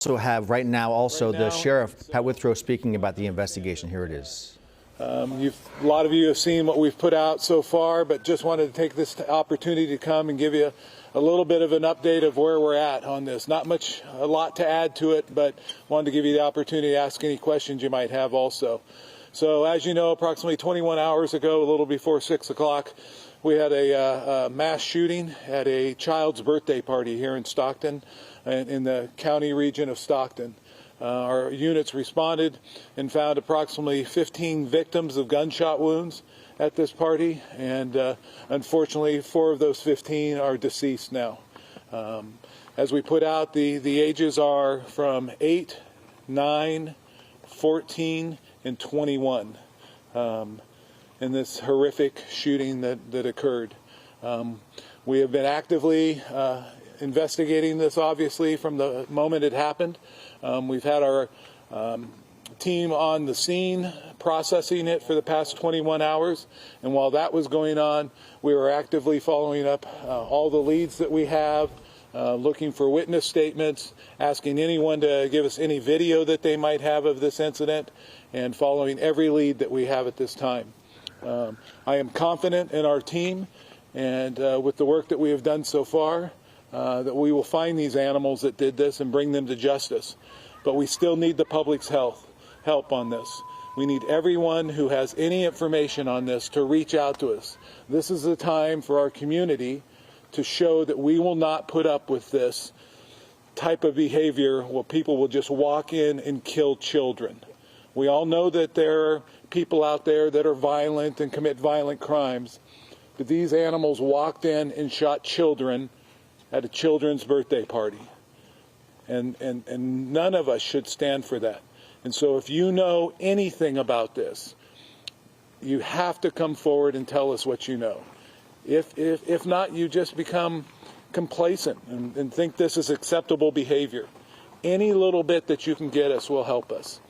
Also have right now the Sheriff, Pat Withrow, speaking about the investigation. Here it is. A lot of you have seen what we've put out so far, but just wanted to take this opportunity to come and give you a little bit of an update of where we're at on this. Not a lot to add to it, but wanted to give you the opportunity to ask any questions you might have also. So as you know, approximately 21 hours ago, a little before 6 o'clock, we had a mass shooting at a child's birthday party here in Stockton, in the county region of Stockton. Our units responded and found approximately 15 victims of gunshot wounds at this party, and unfortunately 4 of those 15 are deceased now. As we put out, the ages are from 8, 9, 14, and 21 in this horrific shooting that occurred. We have been actively investigating this, obviously, from the moment it happened. We've had our team on the scene processing it for the past 21 hours, and while that was going on, we were actively following up all the leads that we have, looking for witness statements, asking anyone to give us any video that they might have of this incident, and following every lead that we have at this time. I am confident in our team and with the work that we have done so far, that we will find these animals that did this and bring them to justice. But we still need the public's help on this. We need everyone who has any information on this to reach out to us. This is the time for our community to show that we will not put up with this type of behavior where people will just walk in and kill children. We all know that there are people out there that are violent and commit violent crimes, but these animals walked in and shot children at a children's birthday party. And none of us should stand for that. And so if you know anything about this, you have to come forward and tell us what you know. If not, you just become complacent and think this is acceptable behavior. Any little bit that you can get us will help us.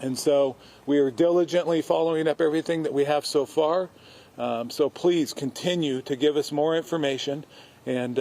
And so we are diligently following up everything that we have so far. So please continue to give us more information, and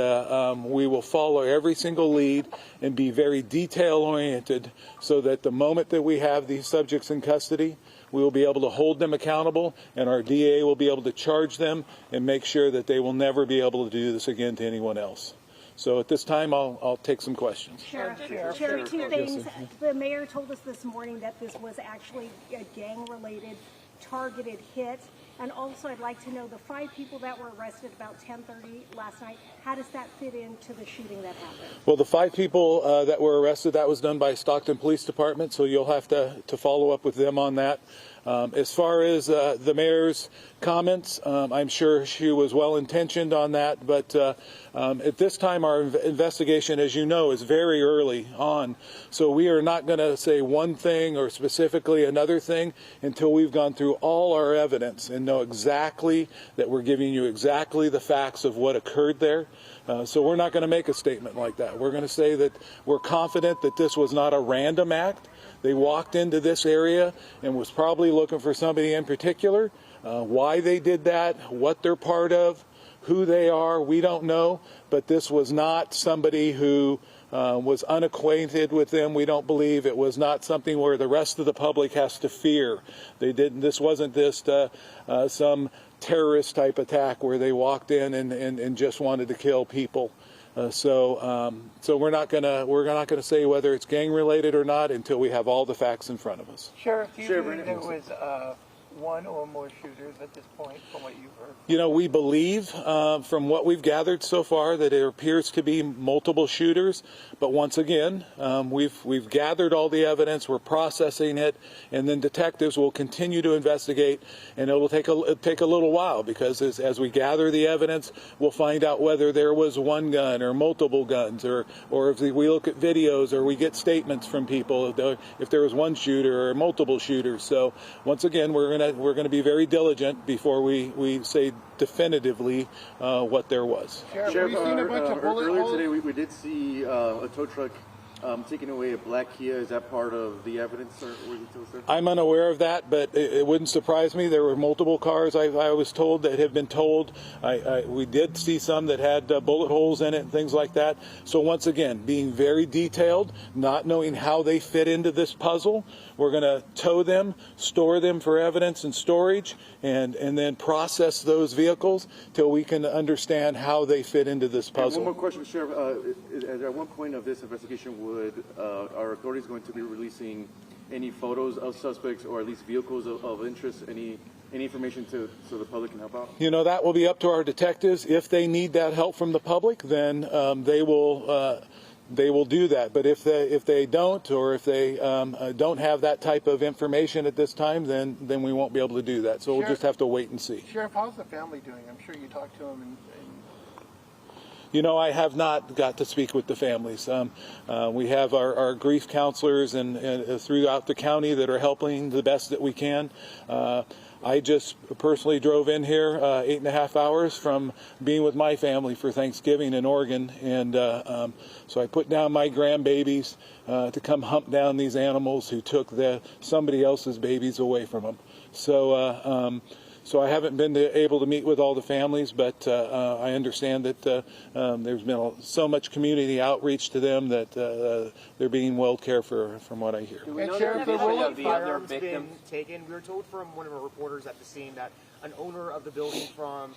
we will follow every single lead and be very detail-oriented so that the moment that we have these subjects in custody, we will be able to hold them accountable, and our DA will be able to charge them and make sure that they will never be able to do this again to anyone else. So at this time, I'll take some questions. Sheriff, two things. The mayor told us this morning that this was actually a gang-related, targeted hit. And also, I'd like to know the 5 people that were arrested about 10:30 last night, how does that fit into the shooting that happened? Well, the 5 people that were arrested, that was done by Stockton Police Department, so you'll have to follow up with them on that. As far as the mayor's comments, I'm sure she was well-intentioned on that, but at this time our investigation, as you know, is very early on. So we are not going to say one thing or specifically another thing until we've gone through all our evidence and know exactly that we're giving you exactly the facts of what occurred there. So we're not going to make a statement like that. We're going to say that we're confident that this was not a random act. They walked into this area and was probably looking for somebody in particular. Why they did that, what they're part of, who they are, we don't know. But this was not somebody who was unacquainted with them. We don't believe it was not something where the rest of the public has to fear. This wasn't just some terrorist type attack where they walked in and just wanted to kill people. So we're not gonna say whether it's gang related or not until we have all the facts in front of us. Sheriff, do you believe there was one or more shooters at this point, from what you've heard? You know, we believe from what we've gathered so far that there appears to be multiple shooters. But once again, we've gathered all the evidence, we're processing it, and then detectives will continue to investigate, and it will take a little while because as we gather the evidence, we'll find out whether there was one gun or multiple guns, or if we look at videos or we get statements from people if there was one shooter or multiple shooters. So once again, we're going to be very diligent before we say definitively what there was. Sheriff, earlier today we did see a tow truck taking away a black Kia. Is that part of the evidence, sir? I'm unaware of that, but it wouldn't surprise me. There were multiple cars I was told that have been told. We did see some that had bullet holes in it and things like that. So once again, being very detailed, not knowing how they fit into this puzzle, we're going to tow them, store them for evidence and storage, and then process those vehicles till we can understand how they fit into this puzzle. And one more question, Sheriff. At one point of this investigation, would our authorities going to be releasing any photos of suspects or at least vehicles of interest? Any information so the public can help out? You know, that will be up to our detectives. If they need that help from the public, then they will do that. But if they don't, or if they don't have that type of information at this time, then we won't be able to do that. So we'll just have to wait and see. Sheriff, how's the family doing? I'm sure you talked to them. You know, I have not got to speak with the families. We have our grief counselors and throughout the county that are helping the best that we can. I just personally drove in here 8.5 hours from being with my family for Thanksgiving in Oregon, and so I put down my grandbabies to come hump down these animals who took somebody else's babies away from them. So I haven't been able to meet with all the families, but I understand that there's been so much community outreach to them that they're being well cared for, from what I hear. Do we know the condition of the other victims taken? We were told from one of our reporters at the scene that an owner of the building from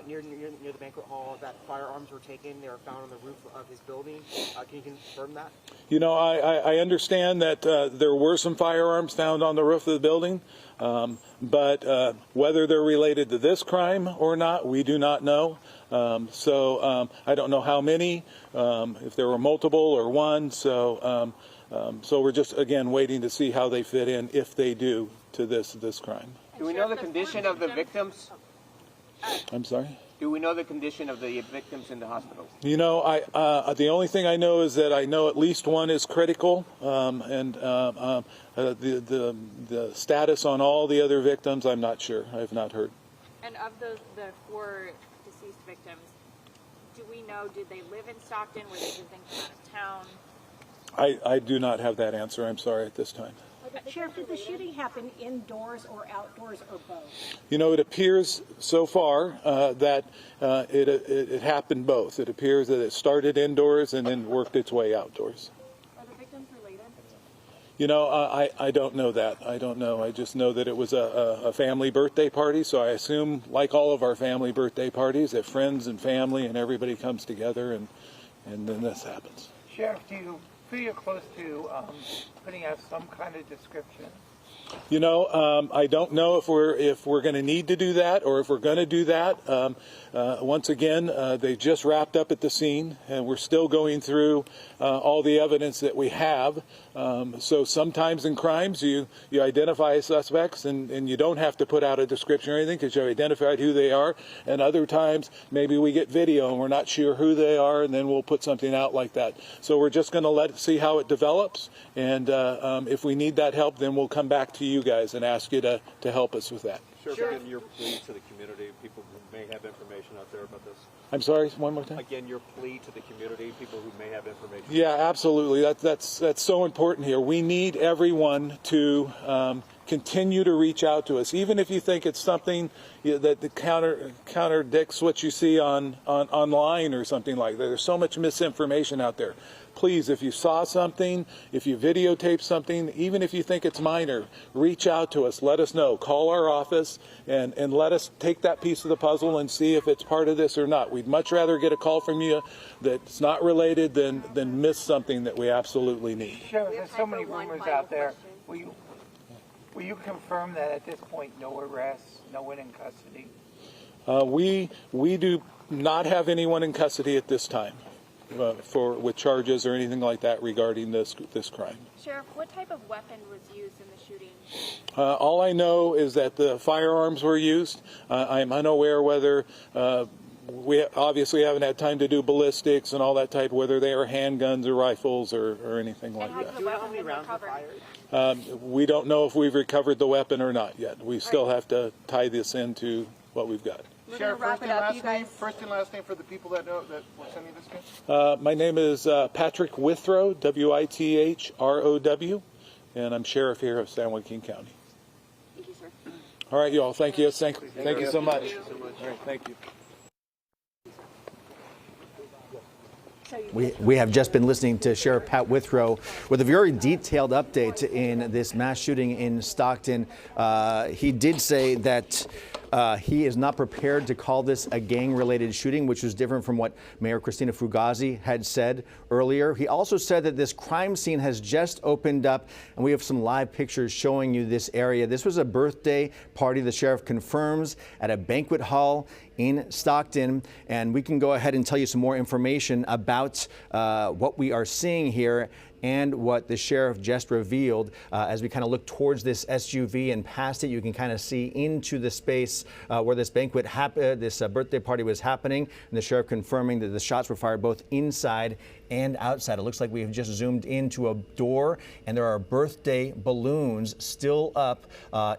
near the banquet hall that firearms were taken. They were found on the roof of his building. Can you confirm that? You know, I understand that there were some firearms found on the roof of the building. But whether they're related to this crime or not, we do not know. So I don't know how many, if there were multiple or one. So we're just, again, waiting to see how they fit in, if they do, to this crime. Do we know the condition of the victims? I'm sorry? Do we know the condition of the victims in the hospital? You know, the only thing I know is that I know at least one is critical, and the status on all the other victims, I'm not sure. I have not heard. And of the 4 deceased victims, do we know, did they live in Stockton? Were they visiting from out of town? I do not have that answer. I'm sorry at this time. Sheriff, did the shooting happen indoors or outdoors or both? You know, it appears so far that it happened both. It appears that it started indoors and then worked its way outdoors. Are the victims related? You know, I don't know that. I don't know. I just know that it was a family birthday party, so I assume, like all of our family birthday parties, that friends and family and everybody comes together, and then this happens. Sheriff, do you feel you're close to putting out some kind of description? You know, I don't know if we're going to need to do that, or if we're going to do that. Once again, they just wrapped up at the scene, and we're still going through all the evidence that we have. So sometimes in crimes, you identify suspects, and you don't have to put out a description or anything because you identified who they are. And other times, maybe we get video and we're not sure who they are, and then we'll put something out like that. So we're just going to see how it develops, and if we need that help, then we'll come back to you guys and ask you to help us with that. Sheriff, again, your plea to the community, people who may have information out there about this. I'm sorry, one more time? Again, your plea to the community, people who may have information. Yeah, absolutely. That's so important here. We need everyone to continue to reach out to us, even if you think it's something that contradicts what you see online or something like that. There's so much misinformation out there. Please, if you saw something, if you videotaped something, even if you think it's minor, reach out to us. Let us know. Call our office and let us take that piece of the puzzle and see if it's part of this or not. We'd much rather get a call from you that's not related than miss something that we absolutely need. Sure, there's so many rumors out there. Will you confirm that at this point, no arrests, no one in custody? We do not have anyone in custody at this time with charges or anything like that regarding this crime. Sheriff, what type of weapon was used in the shooting? All I know is that the firearms were used. I'm unaware whether we obviously haven't had time to do ballistics and all that type, whether they are handguns or rifles or anything like that. Do how many rounds were fired? We don't know if we've recovered the weapon or not yet. We still have to tie this into what we've got. Sheriff, wrap first it and up, last you name, guys. first and last name for the people that know that we're sending this to. My name is Patrick Withrow, Withrow, and I'm sheriff here of San Joaquin County. Thank you, sir. All right, you all. Thank you. Thank you so much. All right, thank you. We have just been listening to Sheriff Pat Withrow with a very detailed update in this mass shooting in Stockton. He did say that he is not prepared to call this a gang-related shooting, which was different from what Mayor Cristina Fugazi had said earlier. He also said that this crime scene has just opened up, and we have some live pictures showing you this area. This was a birthday party, the sheriff confirms, at a banquet hall in Stockton, and we can go ahead and tell you some more information about what we are seeing here and what the sheriff just revealed. As we kind of look towards this SUV and past it, you can kind of see into the space where this banquet this birthday party was happening, and the sheriff confirming that the shots were fired both inside and outside. It looks like we have just zoomed into a door, and there are birthday balloons still up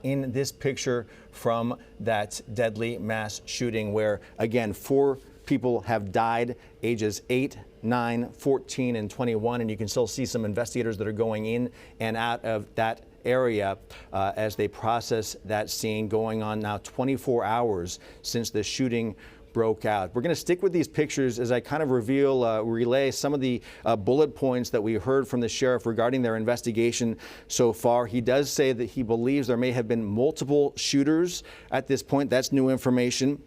in this picture from that deadly mass shooting where, again, 4 people have died, ages 8, 9, 14, and 21, and you can still see some investigators that are going in and out of that area as they process that scene, going on now 24 hours since the shooting broke out. We're going to stick with these pictures as I kind of relay some of the bullet points that we heard from the sheriff regarding their investigation so far. He does say that he believes there may have been multiple shooters at this point. That's new information.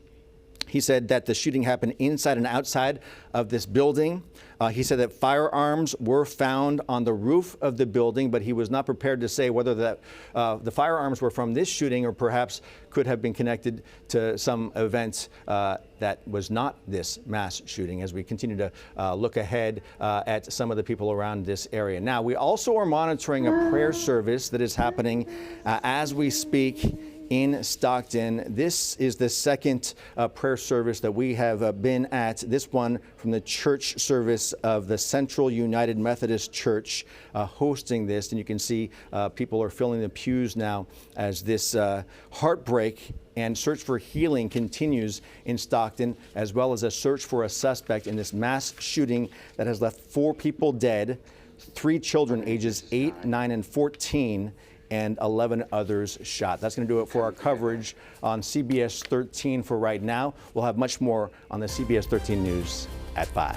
He said that the shooting happened inside and outside of this building. He said that firearms were found on the roof of the building, but he was not prepared to say whether the firearms were from this shooting or perhaps could have been connected to some event that was not this mass shooting, as we continue to look ahead at some of the people around this area. Now, we also are monitoring a prayer service that is happening as we speak in Stockton. This is the second prayer service that we have been at, this one from the church service of the Central United Methodist Church hosting this. And you can see people are filling the pews now as this heartbreak and search for healing continues in Stockton, as well as a search for a suspect in this mass shooting that has left 4 people dead, 3 children ages 8, 9, and 14, and 11 others shot. That's going to do it for our coverage on CBS 13 for right now. We'll have much more on the CBS 13 News at 5.